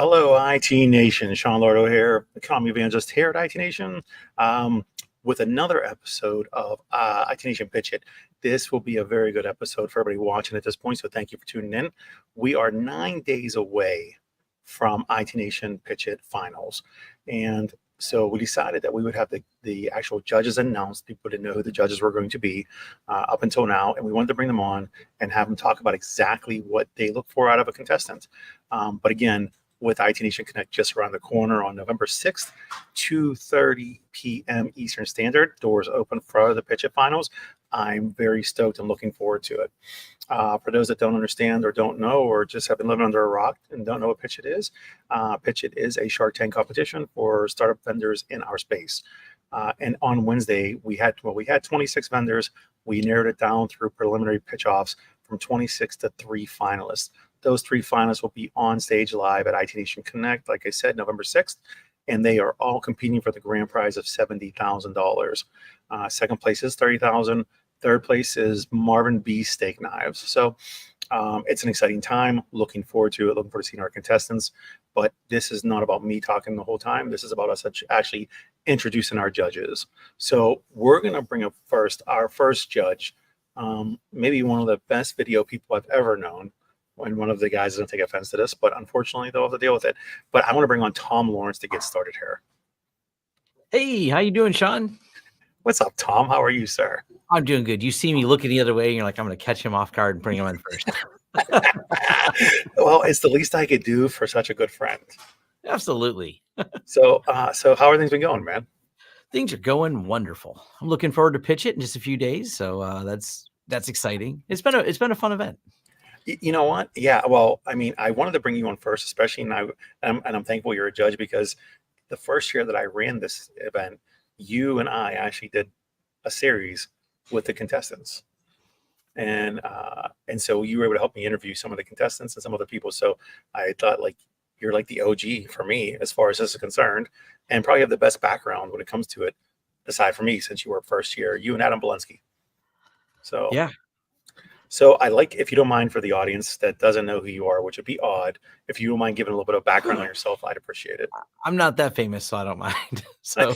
Hello, IT Nation. Sean Lordo here, Economy Evangelist here at IT Nation, with another episode of IT Nation Pitch It. This will be a very good episode for everybody watching at this point, so thank you for tuning in. We are 9 days away from IT Nation Pitch It Finals, and so we decided that we would have the actual judges announced. People didn't know who the judges were going to be up until now, and we wanted to bring them on and have them talk about exactly what they look for out of a contestant. But again, with IT Nation Connect just around the corner on November 6th, 2:30 p.m. Eastern Standard. Doors open for the Pitch It Finals. I'm very stoked and looking forward to it. For those that don't understand or don't know or just have been living under a rock and don't know what Pitch It is a Shark Tank competition for startup vendors in our space. And on Wednesday, we had 26 vendors. We narrowed it down through preliminary pitch offs from 26 to 3 finalists. Those 3 finalists will be on stage live at IT Nation Connect, like I said, November 6th, and they are all competing for the grand prize of $70,000. Second place is $30,000. Third place is Marvin B steak knives. So it's an exciting time. Looking forward to it. Looking forward to seeing our contestants. But this is not about me talking the whole time. This is about us actually introducing our judges. So we're going to bring up first our first judge, maybe one of the best video people I've ever known. And one of the guys doesn't take offense to this, but unfortunately they'll have to deal with it. But I want to bring on Tom Lawrence to get started here. Hey, how you doing, Sean? What's up, Tom? How are you, sir? I'm doing good. You see me looking the other way, and you're like, I'm going to catch him off guard and bring him in first. Well, it's the least I could do for such a good friend. Absolutely. So how are things been going, man? Things are going wonderful. I'm looking forward to Pitch It in just a few days, so that's exciting. It's been a fun event. You know what? Yeah. Well, I mean, I wanted to bring you on first, especially now, and I'm thankful you're a judge because the first year that I ran this event, you and I actually did a series with the contestants, and so you were able to help me interview some of the contestants and some other people. So I thought like you're like the OG for me as far as this is concerned, and probably have the best background when it comes to it, aside from me, since you were first year, you and Adam Bolensky. So yeah. So I like, if you don't mind, for the audience that doesn't know who you are, which would be odd, if you don't mind giving a little bit of background on yourself, I'd appreciate it. I'm not that famous, so I don't mind. So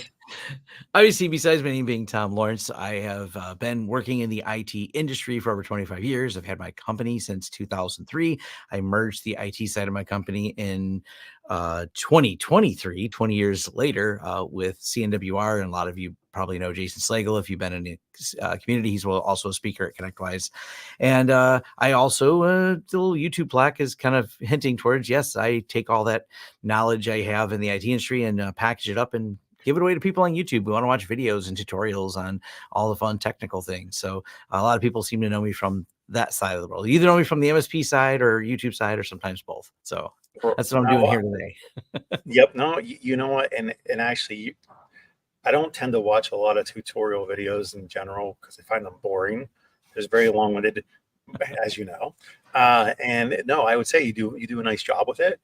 obviously, besides my name being Tom Lawrence, I have been working in the IT industry for over 25 years. I've had my company since 2003. I merged the IT side of my company in 2023, 20 years later, with CNWR, and a lot of you probably know Jason Slagle if you've been in the community. He's also a speaker at ConnectWise. And I also, the little YouTube plaque is kind of hinting towards, yes, I take all that knowledge I have in the IT industry and package it up and give it away to people on YouTube. We want to watch videos and tutorials on all the fun technical things. So a lot of people seem to know me from that side of the world. You either know me from the MSP side or YouTube side, or sometimes both. So that's what I'm doing here today. Yep. No, you know what? And actually, I don't tend to watch a lot of tutorial videos in general because I find them boring. There's very long-winded, as you know. And no, I would say you do a nice job with it,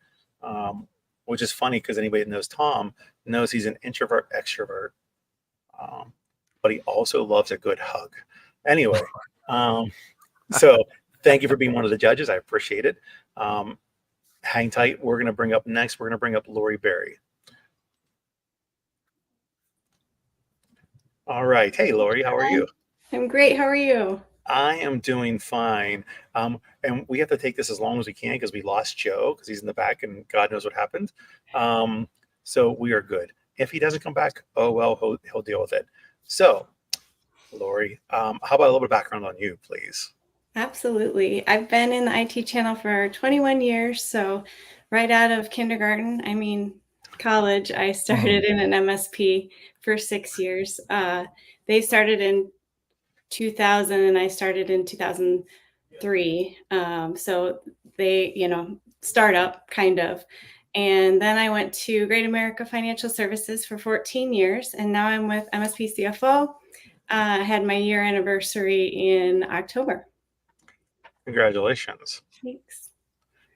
which is funny because anybody that knows Tom knows he's an introvert extrovert, but he also loves a good hug. Anyway, so thank you for being one of the judges. I appreciate it. Hang tight. We're going to bring up Lori Berry. All right. Hey, Lori, how are you? I'm great. How are you? I am doing fine. And we have to take this as long as we can because we lost Joe because he's in the back and God knows what happened. So we are good. If he doesn't come back, oh, well, he'll deal with it. So, Lori, how about a little bit of background on you, please? Absolutely. I've been in the IT channel for 21 years. So right out of college, I started in an MSP for 6 years. They started in 2000 and I started in 2003. So they, startup kind of. And then I went to Great America Financial Services for 14 years. And now I'm with MSP CFO. I had my year anniversary in October. Congratulations. Thanks.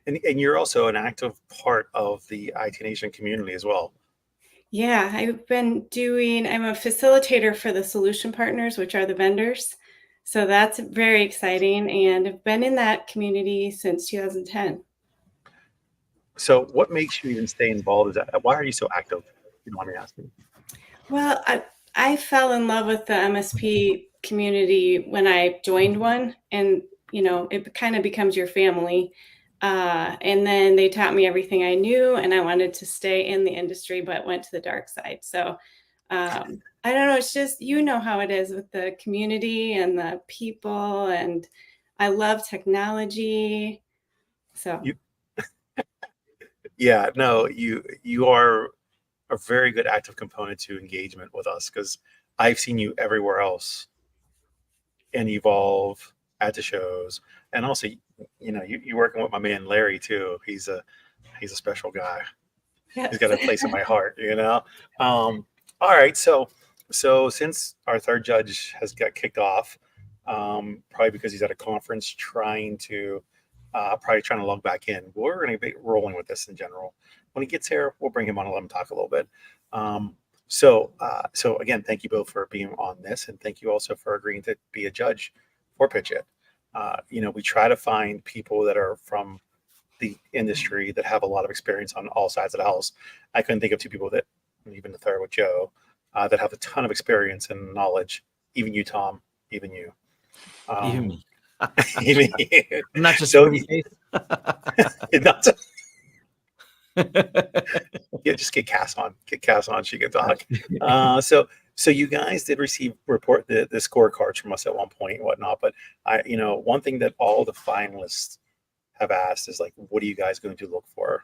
And you're also an active part of the IT Nation community as well. Yeah, I'm a facilitator for the solution partners, which are the vendors. So that's very exciting. And I've been in that community since 2010. So what makes you even stay involved? Is that, why are you so active? You don't mind me asking. Well, I fell in love with the MSP community when I joined one, and it kind of becomes your family. And then they taught me everything I knew, and I wanted to stay in the industry, but went to the dark side. So I don't know. It's just how it is with the community and the people, and I love technology. So You, yeah, no, you are a very good active component to engagement with us because I've seen you everywhere else and evolve at the shows, and also you're working with my man Larry too. He's a special guy. He's yes. got a place in my heart. All right, so since our third judge has got kicked off, probably because he's at a conference probably trying to log back in. We're going to be rolling with this in general. When he gets here, we'll bring him on and let him talk a little bit. So again, thank you both for being on this, and thank you also for agreeing to be a judge for PitchIT. We try to find people that are from the industry that have a lot of experience on all sides of the house. I couldn't think of two people that, even the third with Joe, that have a ton of experience and knowledge. Even you, Tom. Even you. Even me. Even you. I'm not just So a face. not yeah, just get Cass on. Get Cass on. She can talk. So you guys did report the scorecards from us at one point and whatnot. But one thing that all the finalists have asked is like, what are you guys going to look for?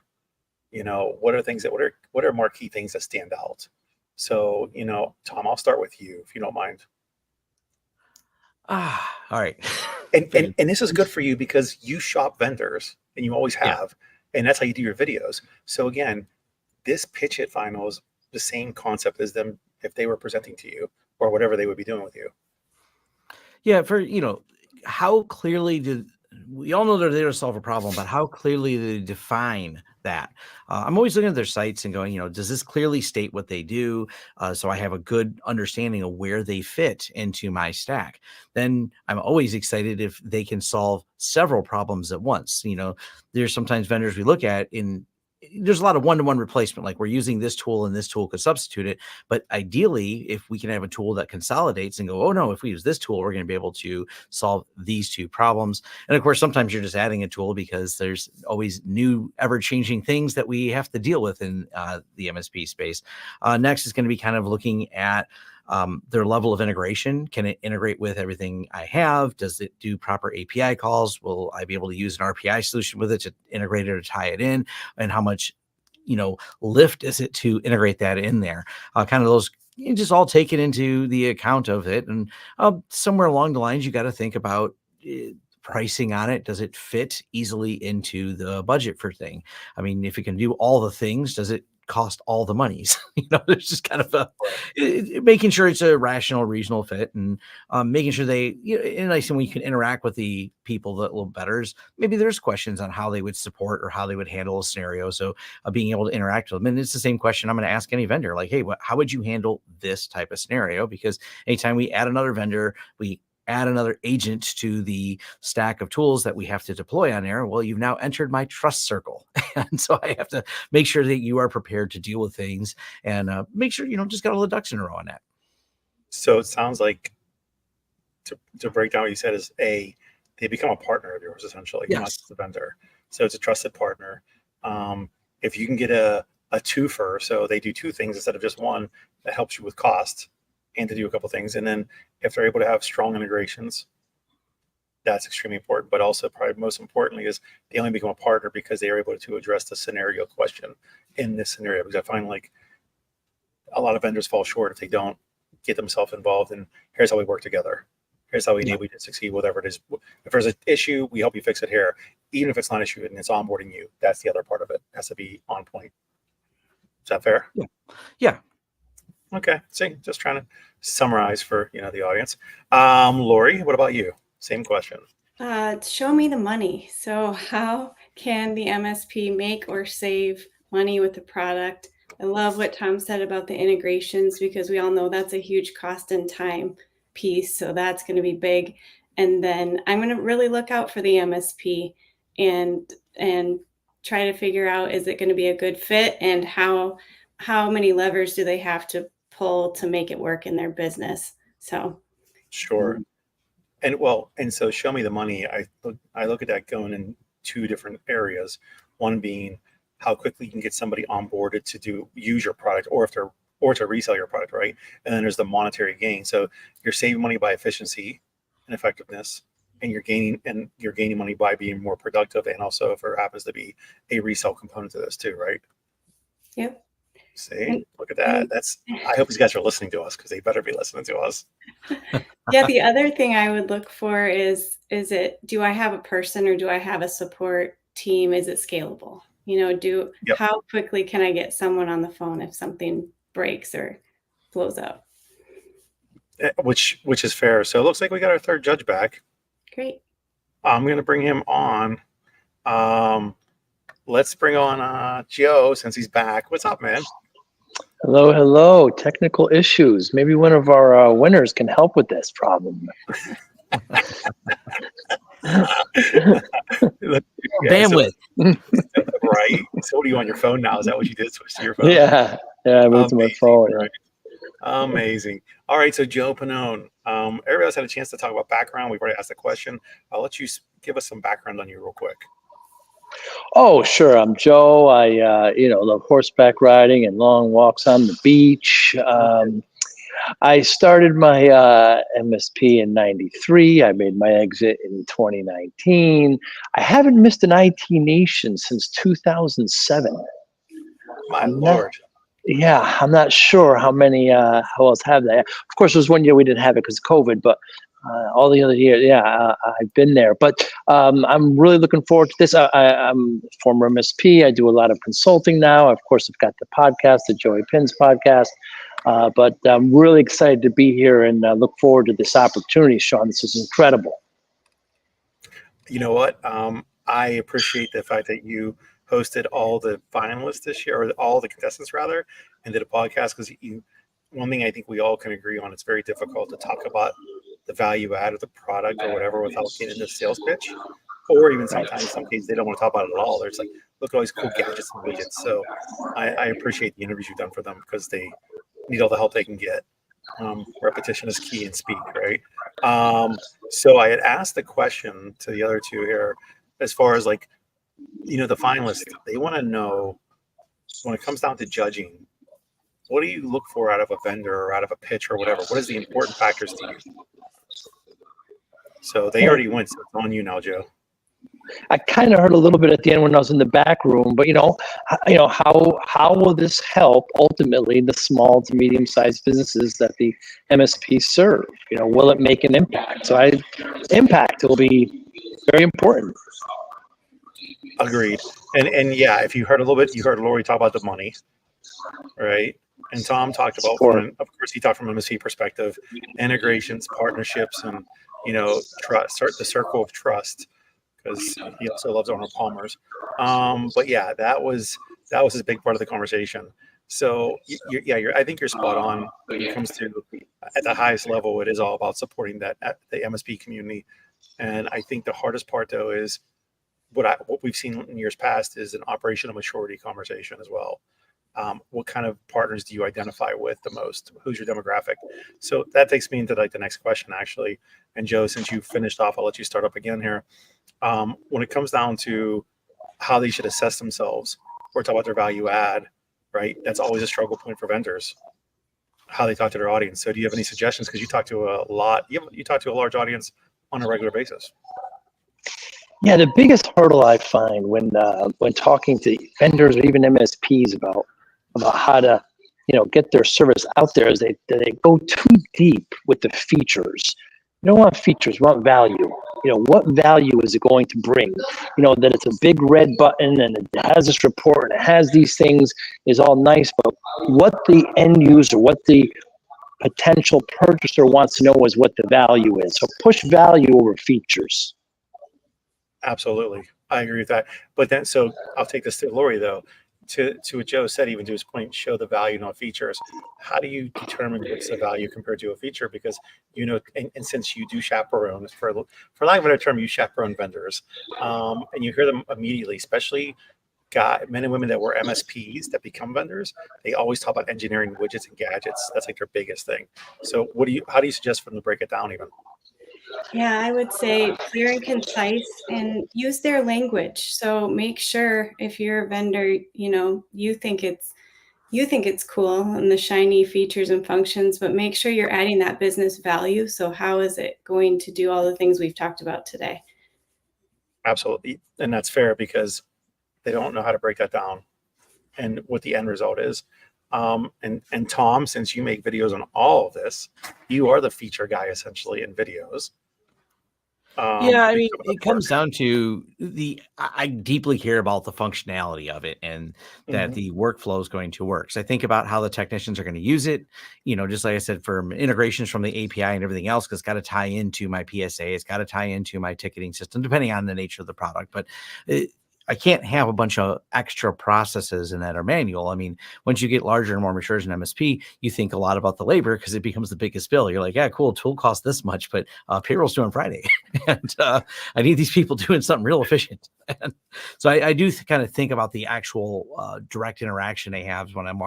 What are marquee things that stand out? So, Tom, I'll start with you if you don't mind. All right. And this is good for you because you shop vendors and you always have, and that's how you do your videos. So again, this PitchIT final is the same concept as them if they were presenting to you or whatever they would be doing with you. Yeah, how clearly did we all know they're there to solve a problem, but how clearly do they define that? I'm always looking at their sites and going, does this clearly state what they do? So I have a good understanding of where they fit into my stack. Then I'm always excited if they can solve several problems at once. There's sometimes vendors we look at there's a lot of one-to-one replacement, like we're using this tool and this tool could substitute it. But ideally, if we can have a tool that consolidates and go, oh no, if we use this tool, we're going to be able to solve these two problems. And of course, sometimes you're just adding a tool because there's always new ever-changing things that we have to deal with in the MSP space. Next is going to be kind of looking at their level of integration. Can it integrate with everything I have? Does it do proper API calls? Will I be able to use an RPI solution with it to integrate it or tie it in? And how much, lift is it to integrate that in there? Kind of those, you just all take it into the account of it. And somewhere along the lines, you got to think about pricing on it. Does it fit easily into the budget for thing? I mean, if it can do all the things, does it cost all the monies? There's just kind of making sure it's a rational, reasonable fit, and making sure they, and nice, and when you can interact with the people that little better, maybe there's questions on how they would support or how they would handle a scenario. So being able to interact with them, and it's the same question I'm going to ask any vendor, like, hey, how would you handle this type of scenario? Because anytime we add another vendor, we add another agent to the stack of tools that we have to deploy on there. Well, you've now entered my trust circle. And so I have to make sure that you are prepared to deal with things and make sure, just got all the ducks in a row on that. So it sounds like to break down what you said is they become a partner of yours, essentially, yes. Not just a vendor. So it's a trusted partner. If you can get a twofer, so they do two things instead of just one, that helps you with cost and to do a couple things. And then if they're able to have strong integrations, that's extremely important. But also probably most importantly is they only become a partner because they are able to address the scenario question in this scenario. Because I find like a lot of vendors fall short if they don't get themselves involved in here's how we work together. Here's how we enable you to succeed, whatever it is. If there's an issue, we help you fix it here. Even if it's not an issue and it's onboarding you, that's the other part of it. It has to be on point. Is that fair? Yeah. Okay. See, just trying to summarize for the audience. Lori, what about you? Same question. Show me the money. So how can the MSP make or save money with the product? I love what Tom said about the integrations because we all know that's a huge cost and time piece. So that's going to be big. And then I'm going to really look out for the MSP and try to figure out, is it going to be a good fit, and how many levers do they have to pull to make it work in their business. So Sure. And so show me the money. I look at that going in two different areas. One being how quickly you can get somebody onboarded to use your product, or to resell your product, right? And then there's the monetary gain. So you're saving money by efficiency and effectiveness, and you're gaining money by being more productive, and also if there happens to be a resale component to this too, right? yep. See, look at that. I hope these guys are listening to us, because they better be listening to us. Yeah, the other thing I would look for is do I have a person, or do I have a support team? Is it scalable? Yep. How quickly can I get someone on the phone if something breaks or blows up? Which is fair. So it looks like we got our third judge back. Great. I'm going to bring him on. Let's bring on Joe, since he's back. What's up, man? Hello. Technical issues. Maybe one of our winners can help with this problem. Bandwidth. Right. So what are you on your phone now? Is that what you did? Switch to your phone? Yeah, I moved to my phone. Right. Amazing. All right. So Joe Pannone, everybody else had a chance to talk about background. We've already asked a question. I'll let you give us some background on you real quick. Oh, sure. I'm Joe. I love horseback riding and long walks on the beach. I started my MSP in '93. I made my exit in 2019. I haven't missed an IT Nation since 2007. My Lord. I'm not sure how many how else have that. Of course, there was one year we didn't have it because of COVID, but all the other years, I've been there. But I'm really looking forward to this. I'm a former MSP. I do a lot of consulting now. Of course, I've got the podcast, the Joey Pins podcast. But I'm really excited to be here and look forward to this opportunity, Sean. This is incredible. You know what? I appreciate the fact that you hosted all the finalists this year, or all the contestants rather, and did a podcast, because one thing I think we all can agree on, it's very difficult to talk about the value add of the product or whatever without getting into the sales pitch, or even sometimes, in some cases, they don't want to talk about it at all. They're just like, look at all these cool gadgets and widgets. So I appreciate the interviews you've done for them, because they need all the help they can get. Repetition is key in speak, right? So I had asked the question to the other two here, as far as like, the finalists, they want to know, when it comes down to judging, what do you look for out of a vendor or out of a pitch or whatever? What is the important factors to you? So they already went, so it's on you now, Joe. I kind of heard a little bit at the end when I was in the back room, but how will this help ultimately the small to medium sized businesses that the MSP serve? Will it make an impact? So impact will be very important. Agreed. And yeah, if you heard a little bit, you heard Lori talk about the money, right? And Tom talked about, of course, he talked from an MSP perspective, integrations, partnerships, and trust, the circle of trust, because he also loves Arnold Palmer's. But yeah, that was a big part of the conversation. So I think you're spot on when it comes to, at the highest level, it is all about supporting the MSP community. And I think the hardest part, though, is what we've seen in years past is an operational maturity conversation as well. What kind of partners do you identify with the most? Who's your demographic? So that takes me into like the next question, actually. And Joe, since you finished off, I'll let you start up again here. When it comes down to how they should assess themselves or talk about their value add, right? That's always a struggle point for vendors, how they talk to their audience. So do you have any suggestions? Because you talk to a lot, you talk to a large audience on a regular basis. Yeah, the biggest hurdle I find when talking to vendors or even MSPs about how to get their service out there is they go too deep with the features. You don't want features, you want value. What value is it going to bring? That it's a big red button and it has this report and it has these things is all nice, but what the end user, what the potential purchaser wants to know is what the value is. So push value over features. Absolutely. I agree with that. But then, so I'll take this to Lori, though, to what Joe said, even to his point, show the value, not features. How do you determine what's the value compared to a feature? Because, and since you do chaperone, for lack of a better term, you chaperone vendors, and you hear them immediately, especially men and women that were MSPs that become vendors, they always talk about engineering widgets and gadgets. That's like their biggest thing. So how do you suggest for them to break it down even? Yeah, I would say clear and concise and use their language. So make sure if you're a vendor, you think it's cool and the shiny features and functions, but make sure you're adding that business value. So how is it going to do all the things we've talked about today? Absolutely. And that's fair because they don't know how to break that down and what the end result is. And Tom, since you make videos on all of this, you are the feature guy essentially in videos. Yeah, I mean, it comes down to I deeply care about the functionality of it and that the workflow is going to work. So I think about how the technicians are going to use it, just like I said, for integrations from the API and everything else, because it's got to tie into my PSA, it's got to tie into my ticketing system, depending on the nature of the product. But I can't have a bunch of extra processes in that are manual. I mean, once you get larger and more mature as an MSP, you think a lot about the labor because it becomes the biggest bill. You're like, yeah, cool, tool costs this much, but payroll's due on Friday. And I need these people doing something real efficient. And so I do kind of think about the actual direct interaction they have when I'm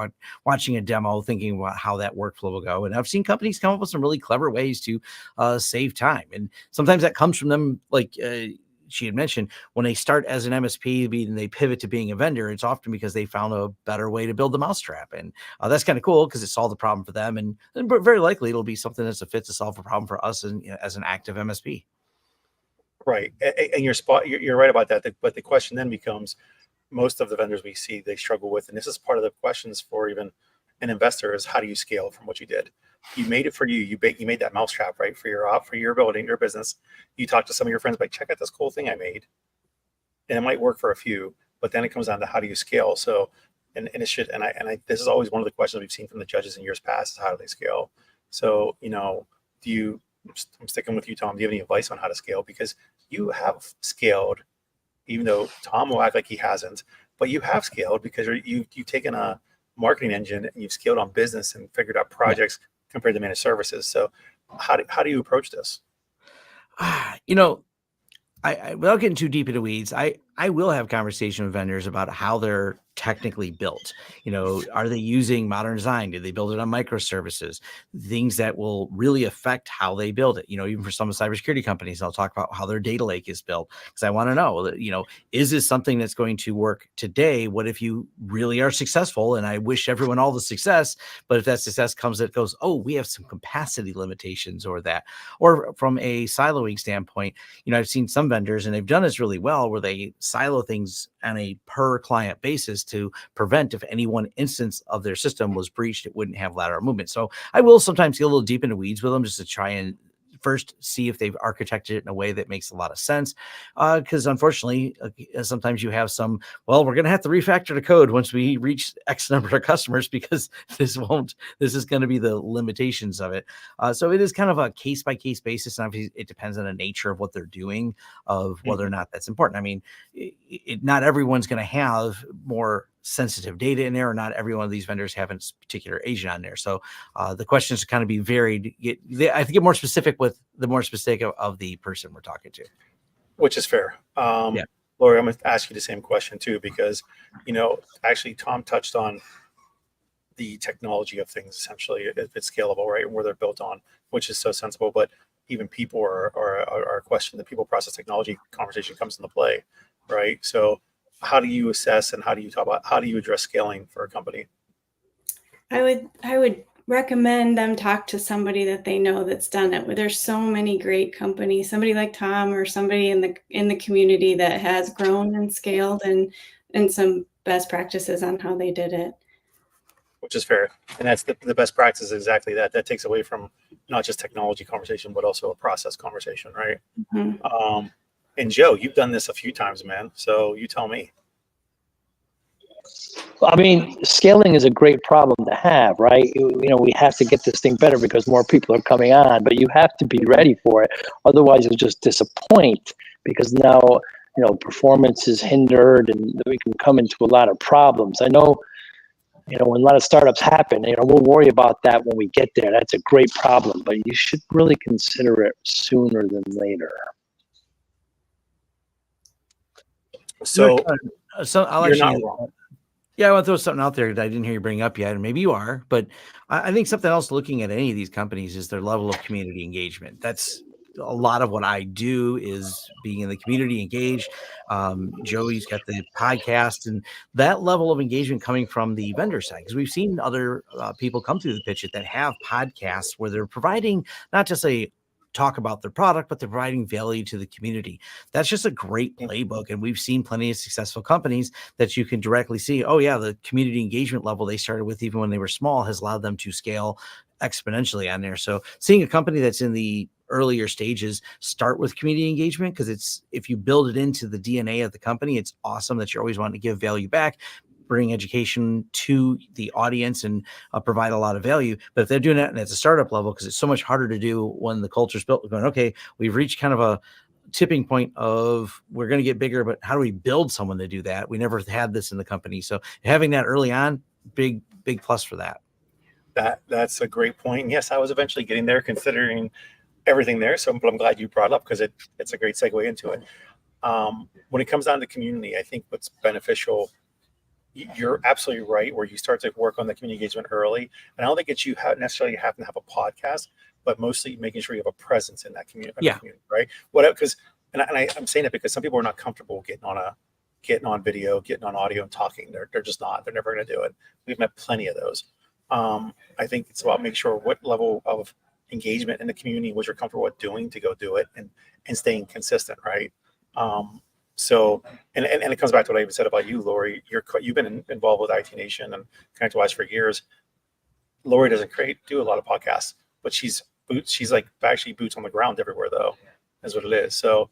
watching a demo, thinking about how that workflow will go. And I've seen companies come up with some really clever ways to save time. And sometimes that comes from them, like she had mentioned, when they start as an MSP and they pivot to being a vendor, it's often because they found a better way to build the mousetrap. And that's kind of cool because it solved the problem for them. And very likely it'll be something that's a fit to solve a problem for us as an active MSP. Right. And you're right about that. But the question then becomes, most of the vendors we see, they struggle with, and this is part of the questions for even an investor, is how do you scale from what you did? You made it for you. You made that mousetrap, right? For your building, your business. You talk to some of your friends, like, check out this cool thing I made. And it might work for a few, but then it comes down to how do you scale? So, and it should, and I this is always one of the questions we've seen from the judges in years past, is how do they scale? So, I'm sticking with you, Tom. Do you have any advice on how to scale? Because you have scaled, even though Tom will act like he hasn't, but you have scaled because you've taken a marketing engine and you've scaled on business and figured out projects compared to managed services. So how do you approach this? I without getting too deep into weeds, I will have conversation with vendors about how they're technically built. Are they using modern design? Do they build it on microservices? Things that will really affect how they build it. Even for some of the cybersecurity companies, I'll talk about how their data lake is built because I want to know that, is this something that's going to work today? What if you really are successful? And I wish everyone all the success, but if that success comes, it goes, oh, we have some capacity limitations or that. Or from a siloing standpoint, I've seen some vendors and they've done this really well where they silo things on a per client basis to prevent if any one instance of their system was breached, it wouldn't have lateral movement. So I will sometimes get a little deep into weeds with them just to try and first see if they've architected it in a way that makes a lot of sense. Because unfortunately, sometimes you have we're going to have to refactor the code once we reach X number of customers because this is going to be the limitations of it. So it is kind of a case by case basis. And it depends on the nature of what they're doing, of whether or not that's important. I mean, not everyone's going to have more sensitive data in there, or not every one of these vendors have a particular agent on there. So the questions kind of be varied. I think get more specific with the more specific of the person we're talking to. Which is fair. Lori, I'm going to ask you the same question too, because, actually Tom touched on the technology of things, essentially, if it's scalable, right? And where they're built on, which is so sensible, but even people are question, the people process technology conversation comes into play, right? So how do you assess and how do you address scaling for a company? I would recommend them talk to somebody that they know that's done it. There's so many great companies, somebody like Tom or somebody in the community that has grown and scaled and some best practices on how they did it. Which is fair. And that's the best practice is exactly that. That takes away from not just technology conversation, but also a process conversation, right? Mm-hmm. And Joe, you've done this a few times, man. So you tell me. I mean, scaling is a great problem to have, right? We have to get this thing better because more people are coming on, but you have to be ready for it. Otherwise, you'll just disappoint because now, performance is hindered and we can come into a lot of problems. I know, when a lot of startups happen, we'll worry about that when we get there. That's a great problem, but you should really consider it sooner than later. So So I'll You're not actually, wrong. yeah, I want to throw something out there that I didn't hear you bring up yet, and maybe you are, but I think something else looking at any of these companies is their level of community engagement. That's a lot of what I do is being in the community engaged. Joey's got the podcast and that level of engagement coming from the vendor side, because we've seen other people come through the pitch it that have podcasts where they're providing not just a talk about their product, but they're providing value to the community. That's just a great playbook. And we've seen plenty of successful companies that you can directly see, oh yeah, the community engagement level they started with even when they were small has allowed them to scale exponentially on there. So seeing a company that's in the earlier stages start with community engagement, because it's, if you build it into the DNA of the company, it's awesome that you're always wanting to give value back, bring education to the audience, and provide a lot of value. But if they're doing that and it's a startup level, because it's so much harder to do when the culture's built, going, okay, we've reached kind of a tipping point of we're going to get bigger, but how do we build someone to do that? We never had this in the company. So having that early on, big plus for that. That's a great point. Yes, I was eventually getting there, considering everything there. So I'm glad you brought it up, because it's a great segue into it. When it comes down to community, I think what's beneficial, you're absolutely right, where you start to work on the community engagement early. And I don't think it's you necessarily have to have a podcast, but mostly making sure you have a presence in that community. Yeah. Right. Because I'm saying it because some people are not comfortable getting on video, getting on audio and talking. They're just not. They're never going to do it. We've met plenty of those. I think it's about making sure what level of engagement in the community, what you're comfortable with doing, to go do it, and staying consistent. Right. So, and it comes back to what I even said about you, Lori. You've been involved with IT Nation and ConnectWise for years. Lori doesn't do a lot of podcasts, but she's like actually boots on the ground everywhere, though, is what it is. So,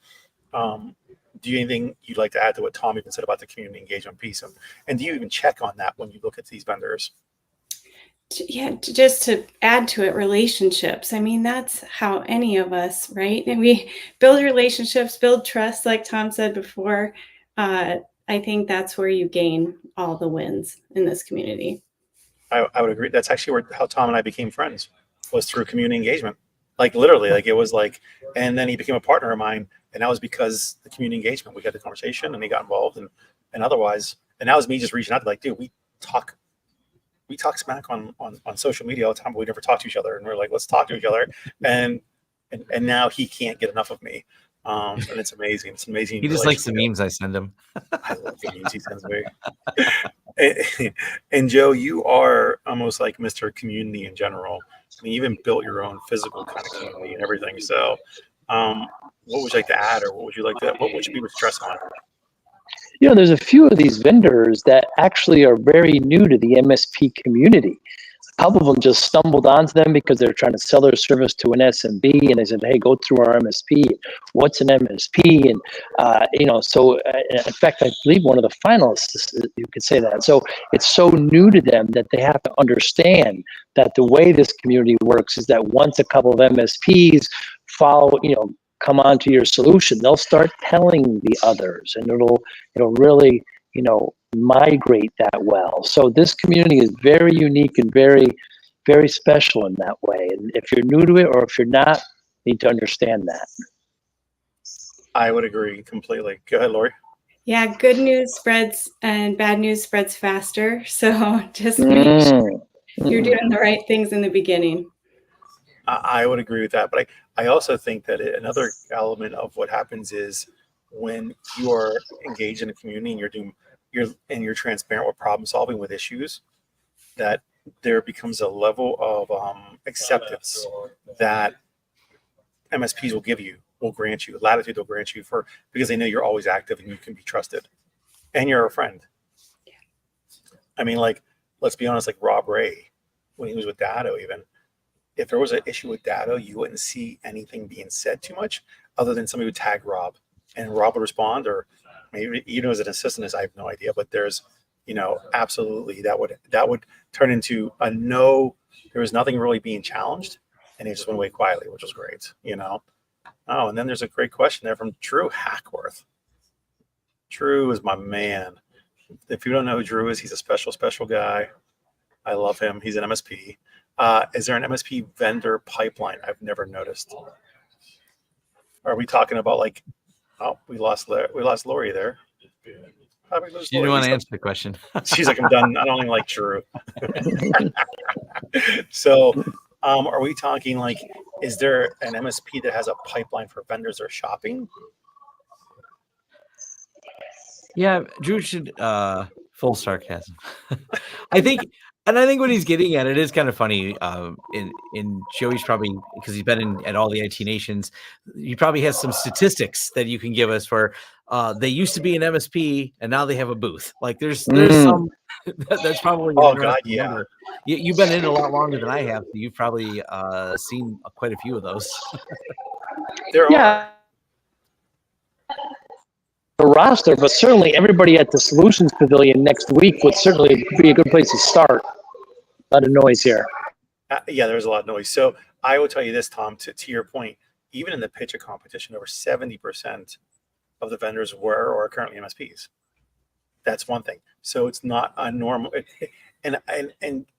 do you anything you'd like to add to what Tom even said about the community engagement piece? And do you even check on that when you look at these vendors? Yeah, just to add to it, relationships. I mean, that's how any of us, right? And we build relationships, build trust, like Tom said before. I think that's where you gain all the wins in this community. I would agree. That's actually how Tom and I became friends, was through community engagement. Like literally, like it was like, and then he became a partner of mine, and that was because the community engagement. We got the conversation, and he got involved, and otherwise, and that was me just reaching out to like, dude, we talk smack on social media all the time, but we never talk to each other. And we're like, let's talk to each other. And now he can't get enough of me. And it's amazing. It's amazing. He just likes the memes I send him. I love the memes he sends me. And Joe, you are almost like Mr. Community in general. I mean, you even built your own physical kind of community and everything. So what would you like to add, or what would you be stressing on? There's a few of these vendors that actually are very new to the MSP community. A couple of them just stumbled onto them because they're trying to sell their service to an SMB, and they said, hey, go through our MSP. What's an MSP? And, so in fact, I believe one of the finalists, you could say that. So it's so new to them that they have to understand that the way this community works is that once a couple of MSPs follow, come onto your solution, they'll start telling the others, and it'll really, migrate that well. So this community is very unique and very, very special in that way. And if you're new to it, or if you're not, you need to understand that. I would agree completely. Go ahead, Lori. Yeah, good news spreads and bad news spreads faster. So just make sure you're doing the right things in the beginning. I would agree with that. But I also think that another element of what happens is when you are engaged in a community and you're transparent with problem solving with issues, that there becomes a level of acceptance that MSPs will grant you, latitude they'll grant you because they know you're always active and you can be trusted and you're a friend. Yeah. I mean, like, let's be honest, like Rob Ray, when he was with Datto, even if there was an issue with Datto, you wouldn't see anything being said too much other than somebody would tag Rob and Rob would respond, or maybe as an assistant, I have no idea, but there's, absolutely that would turn into a no. There was nothing really being challenged, and it just went away quietly, which was great, Oh, and then there's a great question there from Drew Hackworth. Drew is my man. If you don't know who Drew is, he's a special guy. I love him. He's an MSP. Is there an MSP vendor pipeline? I've never noticed. Are we talking about like? Oh, we lost Lori there. probably lose. You didn't Lori. want to answer the question. She's like, I'm done. I don't even like Drew. So, are we talking like, is there an MSP that has a pipeline for vendors or shopping? Yeah, Drew should full sarcasm. I think what he's getting at, it is kind of funny. In Joey's probably, because he's been at all the IT nations, he probably has some statistics that you can give us for they used to be an MSP and now they have a booth. Like there's some that's probably an interesting number. You've been in a lot longer than I have, so you've probably seen quite a few of those. There are. The roster, but certainly everybody at the Solutions Pavilion next week would certainly be a good place to start. A lot of noise here. Yeah, there's a lot of noise. So I will tell you this, Tom, to your point, even in the PitchIT competition, over 70% of the vendors were or are currently MSPs. That's one thing. So it's not a normal. And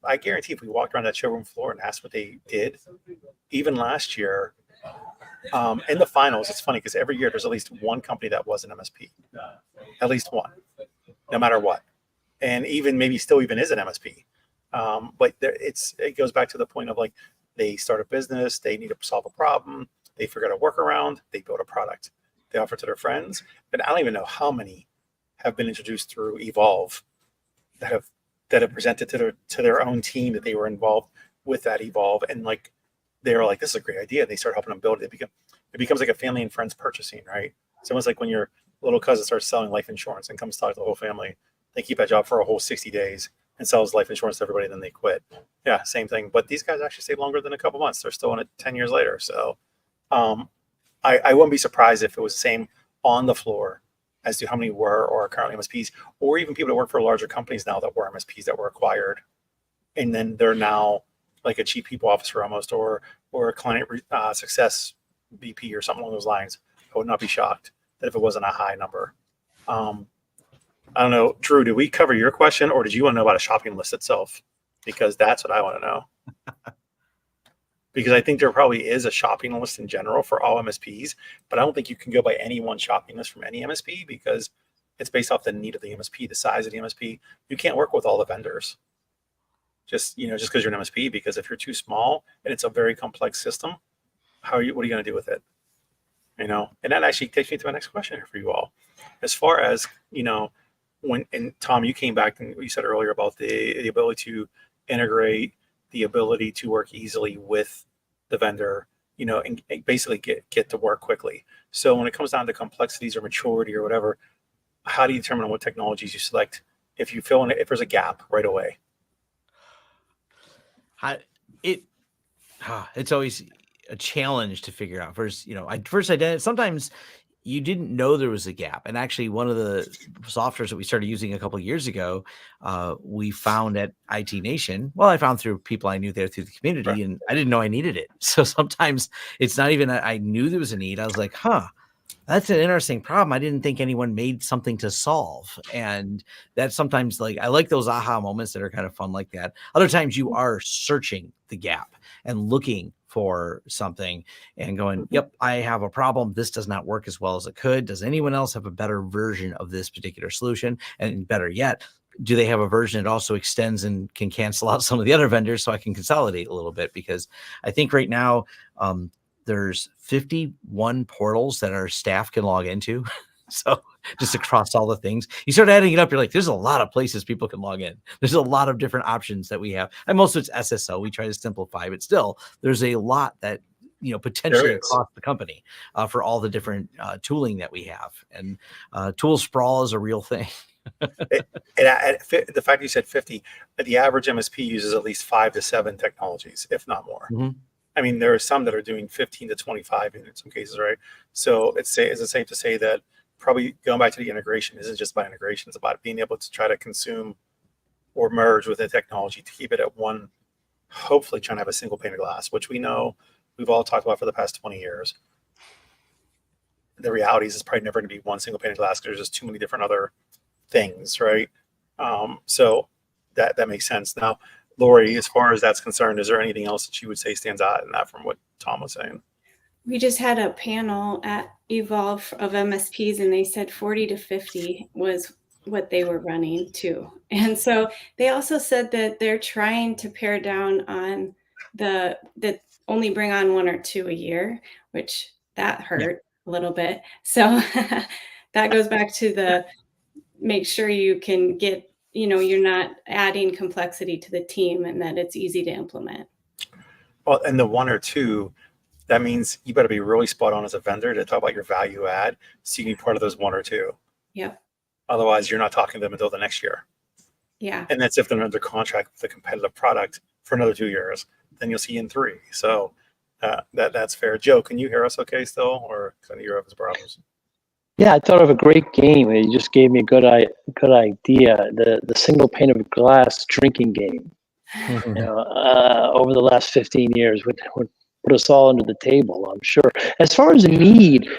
I guarantee if we walked around that showroom floor and asked what they did, even last year, in the finals, it's funny because every year there's at least one company that was an MSP, at least one, no matter what, and even maybe still even is an MSP. But it goes back to the point of like they start a business, they need to solve a problem, they figure out a workaround, they build a product, they offer it to their friends. But I don't even know how many have been introduced through Evolve that have presented to their own team that they were involved with that Evolve, and like they were like, this is a great idea. They start helping them build it. It becomes like a family and friends purchasing, right? It's almost like when your little cousin starts selling life insurance and comes talk to the whole family. They keep that job for a whole 60 days and sells life insurance to everybody, then they quit. Yeah, same thing. But these guys actually stay longer than a couple months. They're still in it 10 years later. So I wouldn't be surprised if it was the same on the floor as to how many were or are currently MSPs, or even people that work for larger companies now that were MSPs that were acquired. And then they're now like a chief people officer almost, or a client success VP or something along those lines. I would not be shocked that if it wasn't a high number. I don't know, Drew, did we cover your question, or did you want to know about a shopping list itself? Because that's what I want to know. Because I think there probably is a shopping list in general for all MSPs, but I don't think you can go by any one shopping list from any MSP because it's based off the need of the MSP, the size of the MSP. You can't work with all the vendors. Just because you're an MSP, because if you're too small and it's a very complex system, what are you going to do with it? And that actually takes me to my next question here for you all. As far as, and Tom, you came back and you said earlier about the ability to integrate, the ability to work easily with the vendor, and basically get to work quickly. So when it comes down to complexities or maturity or whatever, how do you determine what technologies you select if there's a gap right away? It's always a challenge to figure out. First, sometimes you didn't know there was a gap. And actually one of the softwares that we started using a couple of years ago, we found at IT Nation. Well, I found through people I knew there through the community, right. And I didn't know I needed it. So sometimes it's not even I knew there was a need. I was like, that's an interesting problem. I didn't think anyone made something to solve. And that's sometimes I like those aha moments that are kind of fun like that. Other times you are searching the gap and looking for something and going, yep, I have a problem. This does not work as well as it could. Does anyone else have a better version of this particular solution? And better yet, do they have a version that also extends and can cancel out some of the other vendors so I can consolidate a little bit? Because I think right now, there's 51 portals that our staff can log into. So just across all the things, you start adding it up, you're like, there's a lot of places people can log in. There's a lot of different options that we have. And most of it's SSO. We try to simplify, but still there's a lot that, potentially across the company for all the different tooling that we have. And tool sprawl is a real thing. The fact you said 50, the average MSP uses at least 5 to 7 technologies, if not more. Mm-hmm. I mean, there are some that are doing 15 to 25 in some cases, right? So is it safe to say that probably going back to the integration isn't just about integration, it's about being able to try to consume or merge with the technology to keep it at one, hopefully trying to have a single pane of glass, which we know we've all talked about for the past 20 years. The reality is it's probably never going to be one single pane of glass because there's just too many different other things, right? So that makes sense. Now, Lori, as far as that's concerned, is there anything else that you would say stands out in that from what Tom was saying? We just had a panel at Evolve of MSPs, and they said 40 to 50 was what they were running too. And so they also said that they're trying to pare down on that only bring on 1 or 2 a year, which that hurt a little bit. So that goes back to the make sure you can get, you're not adding complexity to the team and that it's easy to implement. Well, and the 1 or 2, that means you better be really spot on as a vendor to talk about your value add, so you can be part of those 1 or 2. Yep. Otherwise, you're not talking to them until the next year. Yeah. And that's if they're under contract with a competitive product for another 2 years. Then you'll see in 3. So that's fair. Joe, can you hear us okay still, or can you hear us problems? Yeah, I thought of a great game. You just gave me a good idea. The single pane of glass drinking game. Over the last 15 years would put us all under the table, I'm sure. As far as a need,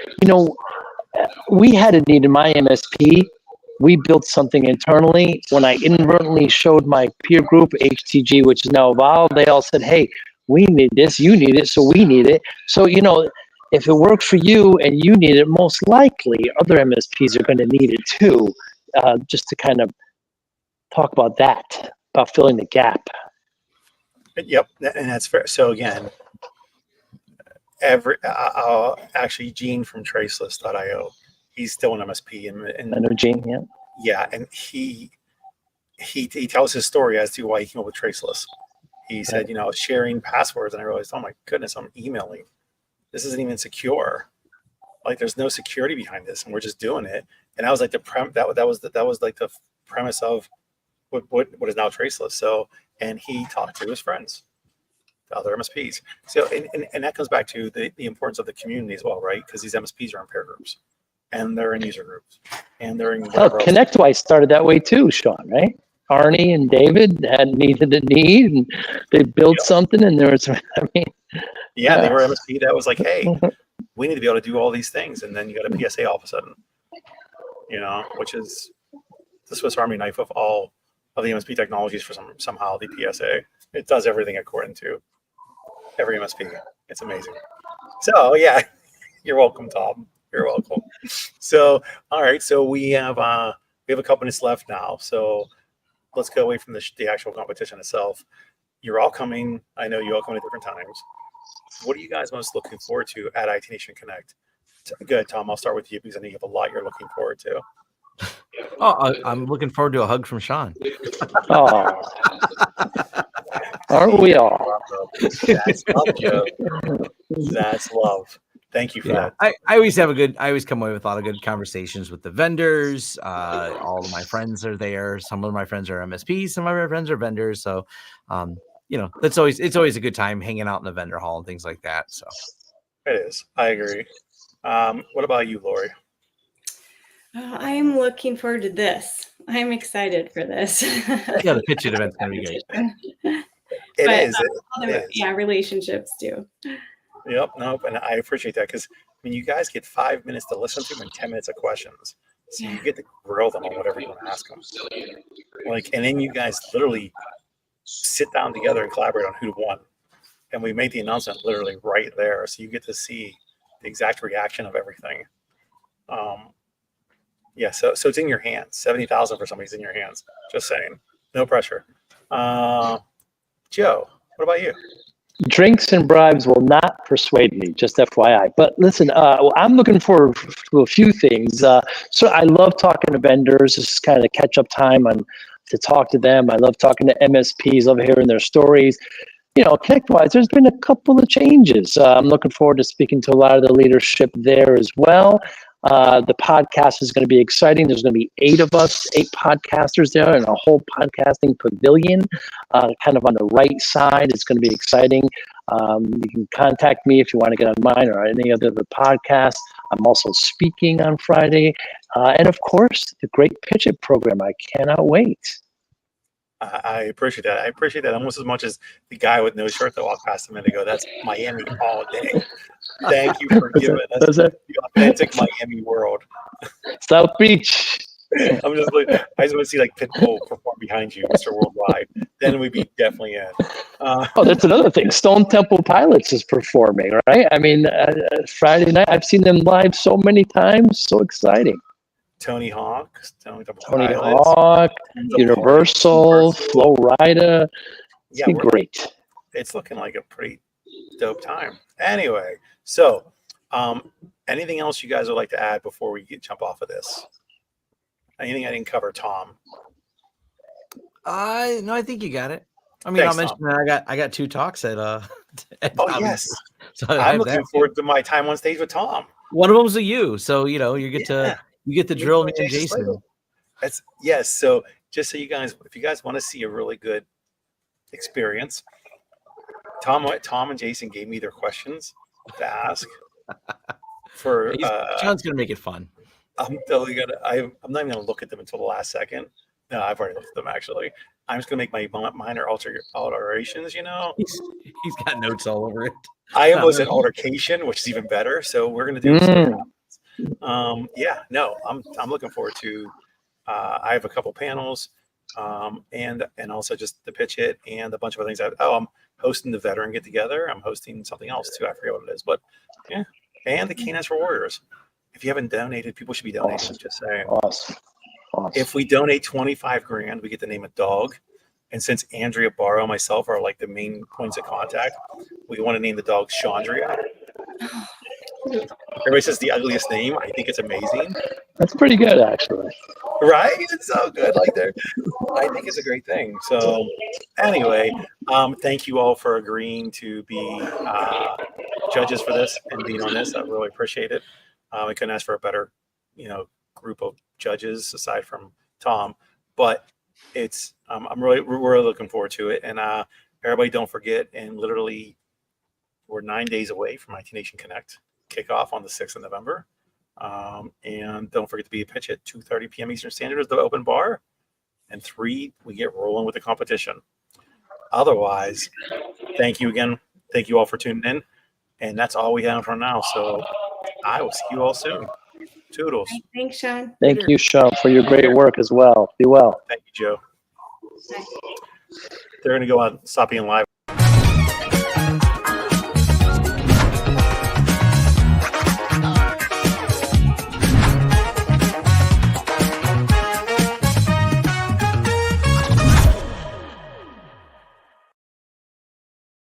we had a need in my MSP. We built something internally. When I inadvertently showed my peer group, HTG, which is now Evolve, they all said, hey, we need this, you need it, so we need it. So, if it works for you and you need it, most likely other MSPs are going to need it too, just to kind of talk about that, about filling the gap. Yep, and that's fair. So again, actually Gene from Traceless.io, he's still an MSP, and I know Gene, yeah. Yeah, and he tells his story as to why he came up with Traceless. He said, sharing passwords, and I realized, oh my goodness, I'm emailing. This isn't even secure. Like, there's no security behind this, and we're just doing it. And I was like, that was like the premise of what is now Traceless. So, and he talked to his friends, the other MSPs. So, and that comes back to the importance of the community as well, right? Because these MSPs are in peer groups, and they're in user groups, and they're in. ConnectWise started that way too, Sean, right? Arnie and David had needed a need, and they built something, and there was, yeah, they were MSP that was like, hey, we need to be able to do all these things, and then you got a PSA all of a sudden, which is the Swiss Army knife of all of the MSP technologies for somehow the PSA. It does everything according to every MSP. It's amazing. So yeah, you're welcome, Tom. You're welcome. So all right, so we have a couple minutes left now. So let's go away from the actual competition itself. You're all coming. I know you all come at different times. What are you guys most looking forward to at IT Nation Connect? Good, Tom. I'll start with you because I know you have a lot you're looking forward to. Oh, I'm looking forward to a hug from Sean. Oh, aren't we all? That's love, Joe. That's love. Thank you for that. I always come away with a lot of good conversations with the vendors. All of my friends are there. Some of my friends are MSPs. Some of my friends are vendors. So, it's always a good time hanging out in the vendor hall and things like that. So it is. I agree. What about you, Lori? I am looking forward to this. I'm excited for this. Yeah, the PitchIT event's going to be great. It is. Yeah, relationships too. Yep. Nope. And I appreciate that because you guys get 5 minutes to listen to them and 10 minutes of questions. So you get to grill them on whatever you want to ask them. And then you guys literally sit down together and collaborate on who won. And we made the announcement literally right there. So you get to see the exact reaction of everything. Yeah, so it's in your hands. 70,000 for somebody's in your hands. Just saying. No pressure. Joe, what about you? Drinks and bribes will not persuade me, just FYI. But listen, I'm looking forward to a few things. So I love talking to vendors. This is kind of catch-up time to talk to them. I love talking to MSPs, love hearing their stories. ConnectWise, there's been a couple of changes. I'm looking forward to speaking to a lot of the leadership there as well. The podcast is going to be exciting. There's going to be 8 of us, 8 podcasters there, and a whole podcasting pavilion, kind of on the right side. It's going to be exciting. You can contact me if you want to get on mine or any other of the podcasts. I'm also speaking on Friday. And of course, the great PitchIT program. I cannot wait. I appreciate that. I appreciate that almost as much as the guy with no shirt that walked past a minute ago. That's Miami all day. Thank you for giving us the authentic Miami world. South Beach. I just want to see Pitbull perform behind you, Mr. Worldwide. Then we'd be definitely in. That's another thing. Stone Temple Pilots is performing, right? Friday night. I've seen them live so many times. So exciting. Tony Hawk, Tony Pilots, Hawk, Tons of Universal, parties, Flow Rida. Yeah, It's great. it's looking like a pretty dope time. Anyway, so anything else you guys would like to add before we jump off of this? Anything I didn't cover, Tom? No, I think you got it. I mean, Thanks, I'll mention that I got 2 talks at at Oh Bobby's. yes, So I I'm have looking that. forward to my time on stage with Tom. One of them's a you, so you get Yeah. to Me drill and me and Jason Jason. Slagle. That's yes. So just so you guys, if you guys want to see a really good experience, Tom and Jason gave me their questions to ask for. John's gonna make it fun. I'm totally gonna. I'm not even gonna look at them until the last second. No, I've already looked at them actually. I'm just gonna make my minor alterations. He's got notes all over it. I almost said altercation, which is even better. So we're gonna do this. Yeah, no, I'm looking forward to. I have a couple panels, and also just the pitch it and a bunch of other things. I'm hosting the veteran get together. I'm hosting something else too. I forget what it is, but yeah, and the Canines for Warriors. If you haven't donated, people should be donating. Awesome. Just saying. Awesome. If we donate 25 grand, we get to name a dog. And since Andrea Barrow and myself are like the main points of contact, we want to name the dog Chandria. Everybody says the ugliest name. I think it's amazing. That's pretty good, actually. Right? It's so good. Like there, I think it's a great thing. So anyway, thank you all for agreeing to be judges for this and being on this. I really appreciate it. I couldn't ask for a better, group of judges aside from Tom, but it's we're really looking forward to it. And everybody don't forget, and literally we're 9 days away from IT Nation Connect kickoff on the 6th of November. And don't forget to be a pitch at 2:30 p.m. Eastern Standard is the open bar. And 3, we get rolling with the competition. Otherwise, thank you again. Thank you all for tuning in. And that's all we have for now. So I will see you all soon. Toodles. Thanks, Sean. Thank you, Sean, for your great work as well. Be well. Thank you, Joe. Bye. They're going to go on, stop being live.